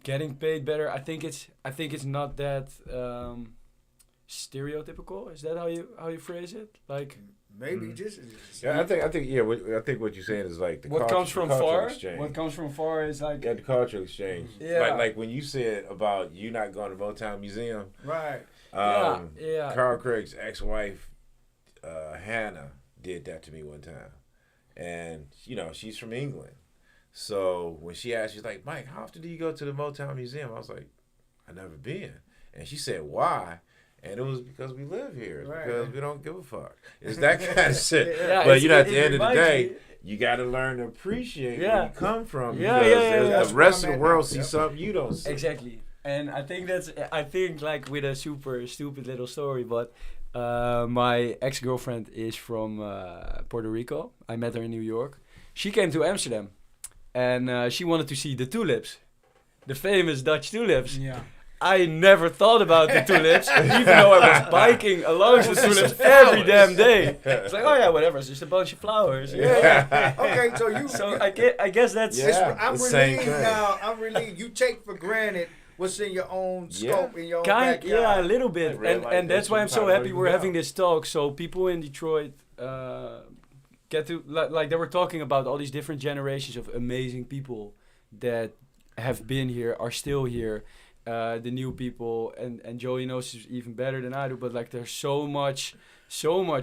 getting paid better, I think it's not that stereotypical. Is that how you phrase it? Like maybe just Yeah, I think I think what you're saying is like the what comes from cultural far. exchange. What comes from far is like Yeah, the cultural exchange. Yeah. Like when you said about you not going to Motown Museum. right. Yeah. Carl Craig's ex-wife, Hannah, did that to me one time. And, she's from England. So when she asked, she's like, Mike, how often do you go to the Motown Museum? I was like, I've never been. And she said, why? And it was because we live here. It's because we don't give a fuck. It's that kind of shit. Yeah, But, at the it end of the reminds day, me- you got to learn to appreciate Yeah. where you come from. Yeah, because yeah. That's the where rest I'm of the at world now. sees Yep. something you don't see. Exactly. And I think like with a super stupid little story, but my ex-girlfriend is from Puerto Rico. I met her in New York. She came to Amsterdam, and she wanted to see the tulips, the famous Dutch tulips. Yeah. I never thought about the tulips, even though I was biking along the tulips every damn day. It's like, oh yeah, whatever. It's just a bunch of flowers. Yeah. Okay, so you. So I guess that's Yeah. I'm the same relieved thing. now. I'm relieved. You take for granted what's in your own scope, in your own yeah, backyard. a little bit, Like red light and that's why I'm so district, happy how we're do you having know? this talk. So people in Detroit get to like they were talking about all these different generations of amazing people that have been here, are still here. The new people, and Joey knows this even better than I do. But like, there's so much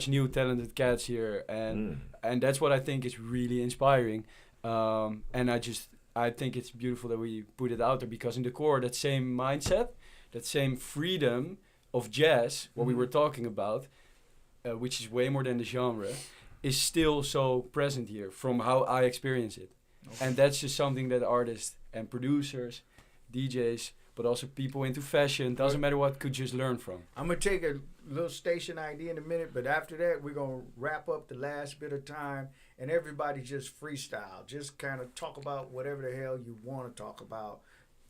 new talented cats here, and that's what I think is really inspiring. And I think it's beautiful that we put it out there, because in the core, that same mindset, that same freedom of jazz, what we were talking about, which is way more than the genre, is still so present here from how I experience it. Okay. And that's just something that artists and producers, DJs, but also people into fashion, doesn't matter what, could just learn from. I'm going to take a little station ID in a minute, but after that, we're going to wrap up the last bit of time, and everybody just freestyle. Just kind of talk about whatever the hell you want to talk about,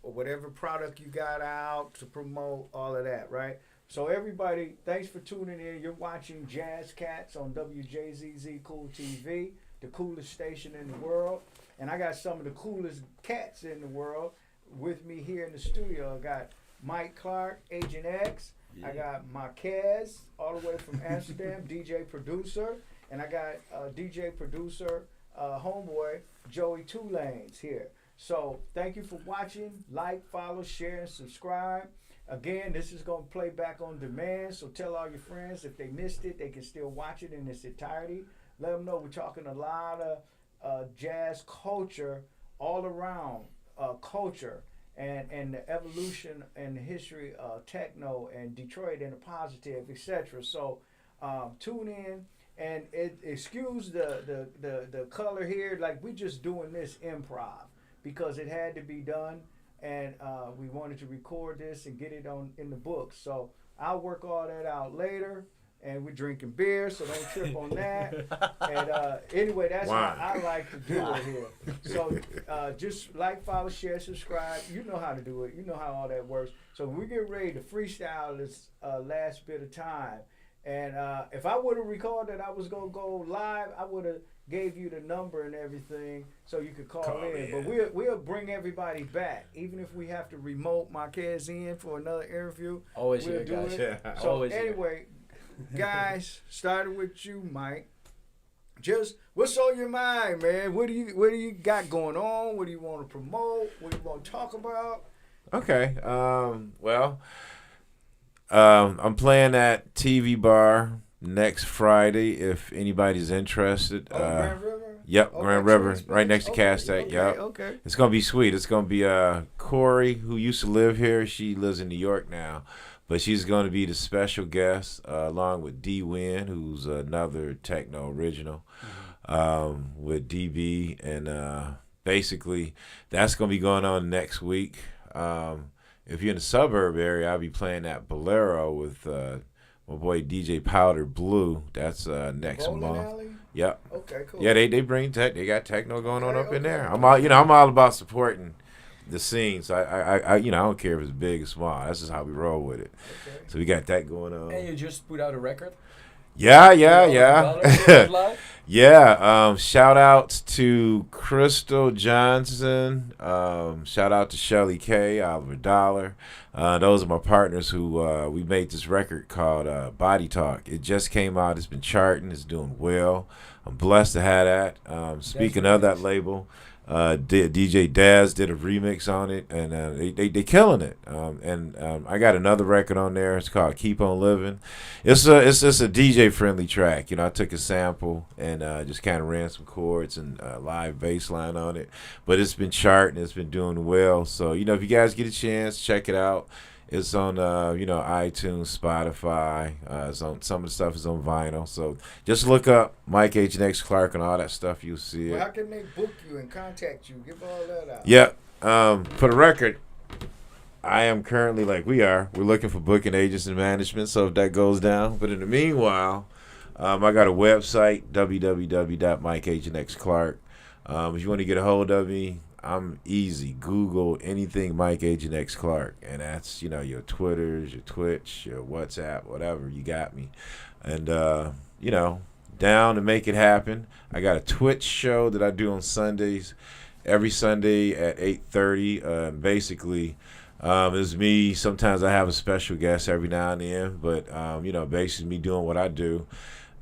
or whatever product you got out to promote, all of that, right? So everybody, thanks for tuning in. You're watching Jazz Cats on WJZZ Cool TV, the coolest station in the world. And I got some of the coolest cats in the world with me here in the studio. I got Mike Clark, Agent X. Yeah. I got Marquez, all the way from Amsterdam, DJ producer. And I got DJ producer, homeboy, Joey Two Lanes here. So thank you for watching. Like, follow, share, and subscribe. Again, this is going to play back on demand, so tell all your friends if they missed it, they can still watch it in its entirety. Let them know we're talking a lot of jazz culture all around, culture and the evolution and the history of techno and Detroit and the positive, etc. So tune in and excuse the color here. Like, we just doing this improv because it had to be done. And we wanted to record this and get it in the books. So I'll work all that out later. And we're drinking beer, so don't trip on that. And anyway, that's how I like to do it here. So just like, follow, share, subscribe. You know how to do it. You know how all that works. So we get ready to freestyle this last bit of time. And if I would have recorded that I was going to go live, I would have gave you the number and everything so you could call in. But we'll bring everybody back. Even if we have to remote Marquez in for another interview, Always we'll here, do guys. it. Yeah. So Always anyway, guys, started with you, Mike. Just what's on your mind, man? What do you got going on? What do you want to promote? What do you want to talk about? Okay. Well, I'm playing at TV Bar next Friday. If anybody's interested. Grand River? Yep, Okay, Grand River, Twin right next to Space? Katz. Okay, Yep. okay. It's gonna be sweet. It's gonna be Corey, who used to live here. She lives in New York now, but she's gonna be the special guest along with D Win, who's another techno original, with DB, and basically that's gonna be going on next week. If you're in the suburb area, I'll be playing at Bolero with my boy DJ Powder Blue. That's next Bowling month. alley? Yep. Okay, cool. Yeah, they bring tech. They got techno going on up in there. Okay. I'm all about supporting the scene. So I don't care if it's big or small. That's just how we roll with it. Okay. So we got that going on. And you just put out a record. Yeah. Live? Yeah. Shout outs to Crystal Johnson. Shout out to Shelly K, Oliver Dollar. Those are my partners who we made this record called Body Talk. It just came out. It's been charting. It's doing well. I'm blessed to have that. Speaking of that label, DJ Daz did a remix on it, and they killing it. I got another record on there. It's called Keep On Living. It's just a DJ friendly track. I took a sample and just kind of ran some chords and live bass line on it. But it's been charting. It's been doing well. So if you guys get a chance, check it out. It's on iTunes, Spotify. It's on, some of the stuff is on vinyl. So just look up Mike H and X Clark and all that stuff. You'll see it. Well, how can they book you and contact you? Give all that out. Yeah. For the record, I am currently, like we are, we're looking for booking agents and management. So if that goes down, but in the meanwhile, I got a website, www.mikeagentxclark. If you want to get a hold of me, I'm easy. Google anything Mike Agent X Clark, and that's your Twitters, your Twitch, your WhatsApp, whatever. You got me, and down to make it happen. I got a Twitch show that I do on Sundays, every Sunday at 8:30. Basically, it's me. Sometimes I have a special guest every now and then, but basically me doing what I do.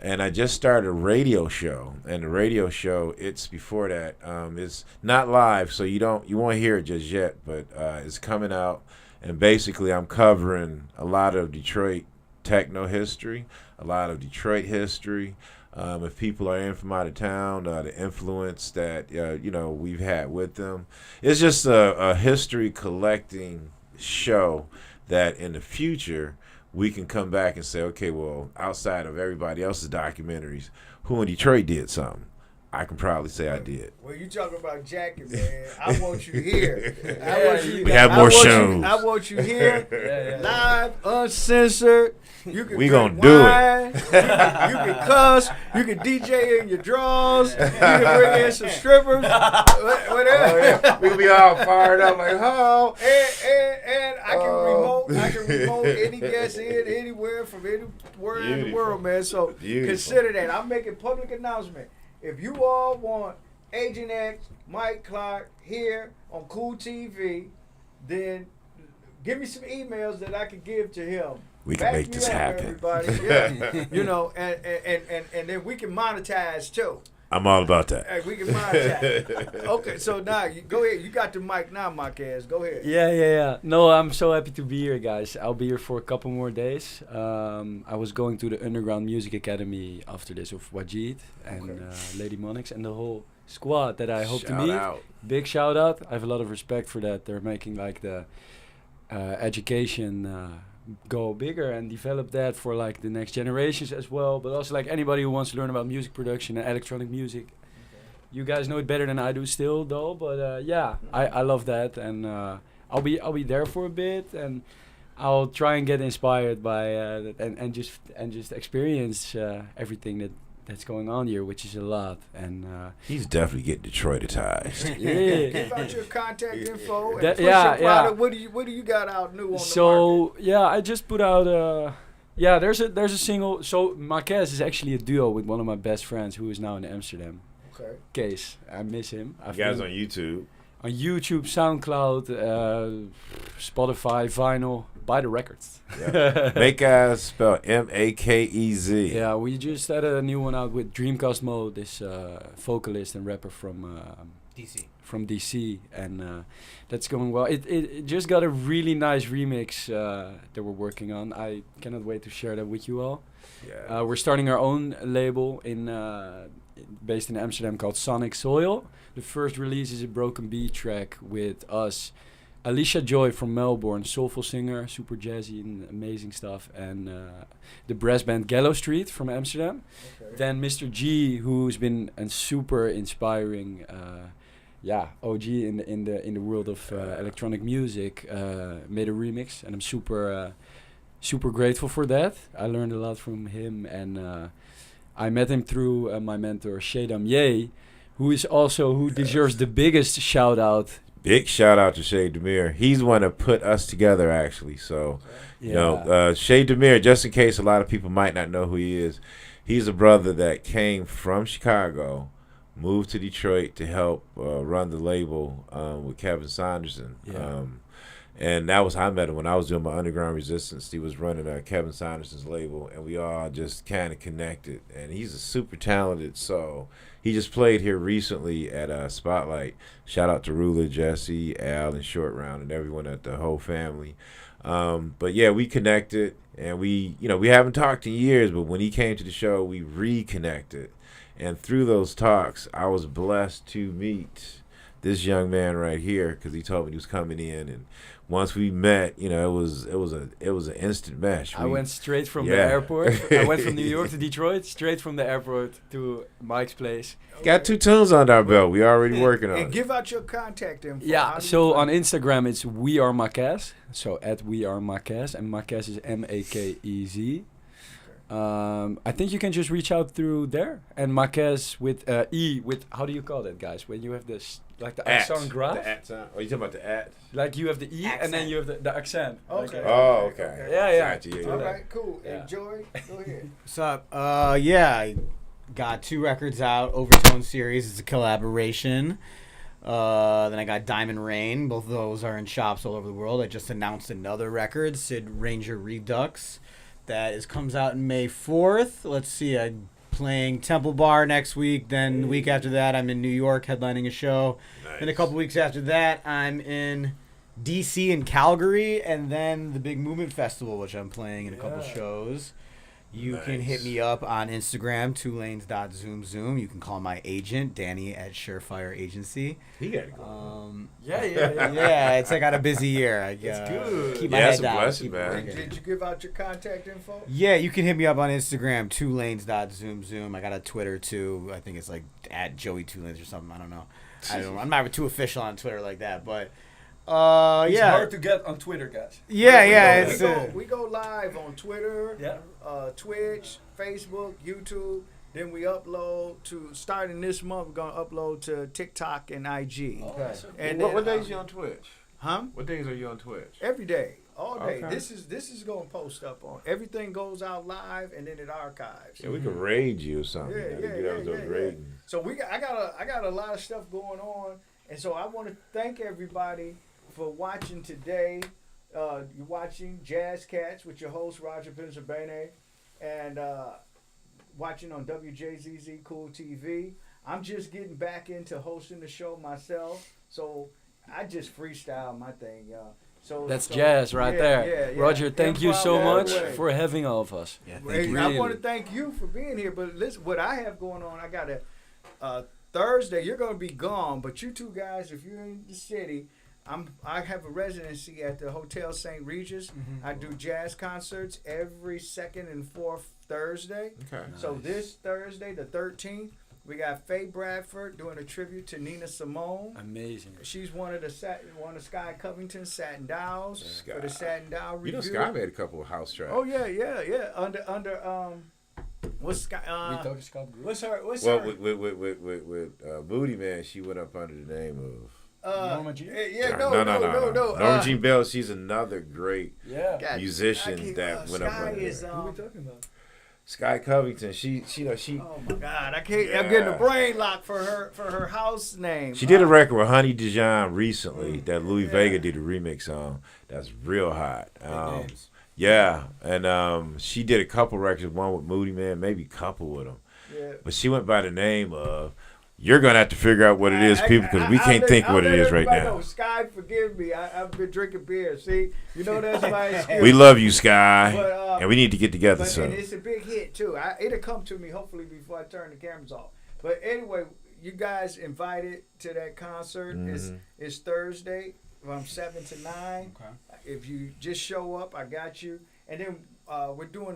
And I just started a radio show, and the radio show, it's before that. It's not live, so you won't hear it just yet, but it's coming out. And basically, I'm covering a lot of Detroit techno history, a lot of Detroit history. If people are in from out of town, the influence that we've had with them. It's just a history collecting show that in the future we can come back and say, okay, well, outside of everybody else's documentaries, who in Detroit did something? I can probably say I did. Well, you talking about Jacket, man. I want you here. We have more shows. I want you here, live, uncensored. You can we drink gonna do wine. You can cuss. You can DJ in your drawers. You can bring in some strippers. Whatever. Oh, yeah. We be all fired up like, oh. And I can remote any guest in anywhere from anywhere in the world, man. So consider that. I'm making public announcement. If you all want Agent X, Mike Clark here on Cool TV, then give me some emails that I can give to him. We can make this happen. Everybody. Yeah. And then we can monetize too. I'm all about that. Hey, we can monetize. Okay, so now go ahead. You got the mic now, Marquez. Go ahead. Yeah. No, I'm so happy to be here, guys. I'll be here for a couple more days. I was going to the Underground Music Academy after this with Wajid and Lady Monix and the whole squad that I hope to meet. Out. Big shout out. I have a lot of respect for that. They're making like the education go bigger and develop that for like the next generations as well, but also like anybody who wants to learn about music production and electronic music. You guys know it better than I do still though, but I love that, and I'll be there for a bit, and I'll try and get inspired by and just experience everything that's going on here, which is a lot. And he's definitely getting Detroitized. yeah. Give out your contact info and That- push yeah, your product. What do you got out new on the market? So yeah, I just put out there's a single. So Marquez is actually a duo with one of my best friends who is now in Amsterdam. Okay. Case, I miss him. You guys on YouTube. On YouTube, SoundCloud, Spotify, vinyl. Buy the records. Yeah. Makez spelled Makez. Yeah, we just had a new one out with Dreamcast Mode, this vocalist and rapper from from DC, and that's going well. It just got a really nice remix that we're working on. I cannot wait to share that with you all. Yeah. We're starting our own label based in Amsterdam called Sonic Soil. The first release is a Broken Beat track with us. Alicia Joy from Melbourne, soulful singer, super jazzy and amazing stuff. And the brass band Gallow Street from Amsterdam. Okay. Then Mr. G, who's been a super inspiring OG in the world of electronic music, made a remix. And I'm super grateful for that. I learned a lot from him, and I met him through my mentor Shadam Ye, who deserves the biggest shout out. Big shout out to Shay Demir. He's the one that put us together, actually. So, Shay Demir, just in case a lot of people might not know who he is, he's a brother that came from Chicago, moved to Detroit to help run the label with Kevin Saunderson. Yeah. And that was how I met him when I was doing my Underground Resistance. He was running Kevin Saunderson's label, and we all just kind of connected. And he's a super talented soul. He just played here recently at Spotlight. Shout out to Ruler, Jesse, Al, and Short Round, and everyone at the whole family. But yeah, we connected, and we haven't talked in years, but when he came to the show, we reconnected. And through those talks, I was blessed to meet this young man right here, because he told me he was coming in, and once we met, it was an instant mesh. I went straight from the airport. I went from New York to Detroit, straight from the airport to Mike's place. Got 2 tunes under our belt. We already working on And it. give out your contact info. Yeah, so on Instagram it's We Are Marquez, so at We Are Marquez, and Marquez is Makez. I think you can just reach out through there, and Marquez with how do you call that, guys? When you have this like the accent graph, the accent. Oh, you talking about the at? like you have the Accent. and then you have the accent. Okay. Oh, okay. Yeah. Gotcha, yeah. All right, cool. Yeah. Enjoy. Go ahead. What's up? I got 2 records out. Overtone series is a collaboration. Then I got Diamond Rain. Both of those are in shops all over the world. I just announced another record, Sid Ranger Redux, that comes out in May 4th. Let's see, I'm playing Temple Bar next week. Then the week after that, I'm in New York headlining a show. Nice. Then a couple weeks after that, I'm in DC and Calgary, and then the Big Movement Festival, which I'm playing in a couple shows. You can hit me up on Instagram, twolanes.zoomzoom. You can call my agent, Danny at Surefire Agency. He got to go. Yeah. Yeah, I got a busy year. It's good. Keep my Yeah, head it's a down. blessing, Keep man. working. Did you give out your contact info? Yeah, you can hit me up on Instagram, twolanes.zoomzoom. I got a Twitter too. I think it's like at Joey Twolanes or something. I don't know. I'm not too official on Twitter like that, but It's hard to get on Twitter, guys. We go live on Twitter, Yeah. Twitch, Facebook, YouTube. Then we upload to, starting this month, we're going to upload to TikTok and IG. Okay. And what then, days are you on Twitch? Huh? What days are you on Twitch? Every day, all day. Okay. This is going to post up on. Everything goes out live, and then it archives. Yeah, we could raid you or something. Yeah. Raiding. So I got a lot of stuff going on, and so I want to thank everybody for watching today. You're watching Jazz Cats with your host Roger Penzabene, and watching on WJZZ Cool TV. I'm just getting back into hosting the show myself, so I just freestyle my thing, y'all. That's jazz right there. Yeah. Roger, thank you so Improv much all the way. for having all of us. Yeah, Hey, thank you. I Really. want to thank you for being here. But listen, what I have going on, I got a Thursday. You're gonna be gone, but you two guys, if you're in the city, I have a residency at the Hotel St. Regis. I do jazz concerts every second and fourth Thursday. Okay. So this Thursday, the 13th, we got Faye Bradford doing a tribute to Nina Simone. Amazing. She's one of Sky Covington's Satin Dowls for the Sky. Satin Dow You review. know, Sky made a couple of house tracks. Oh yeah. Under what's Sky? We talking Scott Group? What's her? Well, with Booty Man, she went up under the name of. Norma Jean? No. Norma Jean Bell. She's another great Yeah. God, musician that went up Sky under is, there. Who we talking about? Sky Covington. She Oh my God, I can't. Yeah. I'm getting a brain lock for her house name. She did a record with Honey Dijon recently that Louis Vega did a remix on. That's real hot. names. Yeah, and she did a couple records, one with Moody Man, maybe a couple with him. Yeah. But she went by the name of you're gonna have to figure out what it is, people, because we can't think what it is right now. Sky, forgive me. I've been drinking beer. See, you know that's my excuse. We love you, Sky, But, and we need to get together and soon. it's a big hit too. It'll come to me hopefully before I turn the cameras off. But anyway, you guys invited to that concert. It's Thursday from 7 to 9. Okay. If you just show up, I got you. And then we're doing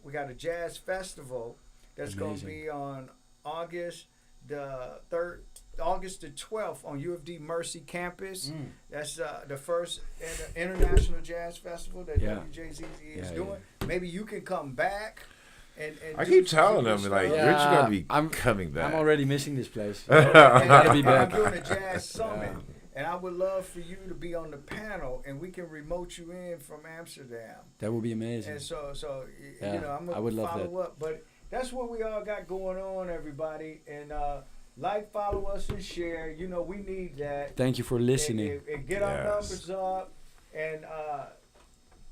we got a jazz festival that's going to be on August the 12th on U of D Mercy campus. That's the first international jazz festival that WJZZ is doing. Maybe you can come back. And I keep telling them, like, Yeah, Rich is going to be coming back. I'm already missing this place. and Gotta be back. I'm doing a jazz summit. And I would love for you to be on the panel, and we can remote you in from Amsterdam. That would be amazing. And so Yeah, you know, I'm I gonna would love follow up. But that's what we all got going on, everybody. And follow us, and share. You know, we need that. Thank you for listening. And get our numbers up, and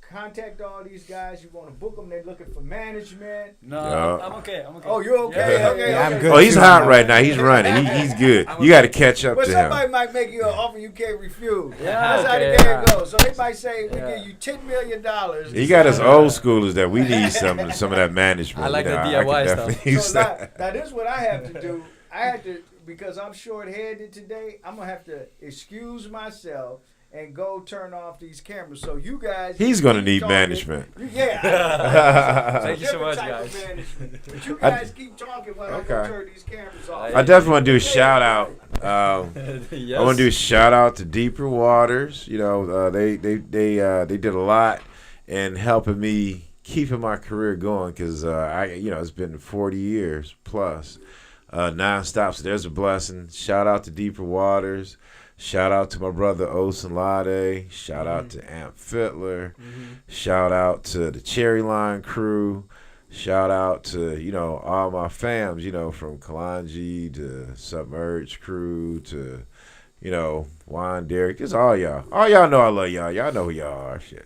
contact all these guys. You want to book them? They're looking for management. No, Yeah. I'm okay. Oh, you're okay. Yeah. Okay, Yeah, I'm okay. good. Oh, he's hot right now. He's running. He's good. You got to catch up But to somebody him. might make you an offer you can't refuse. Yeah, That's how the okay, game yeah. goes. So they might say, we Yeah. give you $10 million. He got us old schoolers that we need some of that management. I like you know, the I can DIY stuff. definitely use So now, that. now this is what I have to do. I had to, because I'm short-handed today, I'm going to have to excuse myself and go turn off these cameras. So you guys... He's going to keep need talking. management. Yeah. Thank you so Different much, type of guys. management. But you guys keep talking while I go Okay. turn these cameras off. I definitely want to do a shout out. Yes. I want to do a shout out to Deeper Waters. You know, they did a lot in helping me keeping my career going, because it's been 40 years plus nonstop. So there's a blessing. Shout out to Deeper Waters. Shout out to my brother Osunlade. Shout out to Amp Fiddler. Shout out to the Cherry Line crew. Shout out to, all my fams, from Kalanji to Submerged crew to, Juan Derek. Just all y'all. All y'all know I love y'all. Y'all know who y'all are. Shit.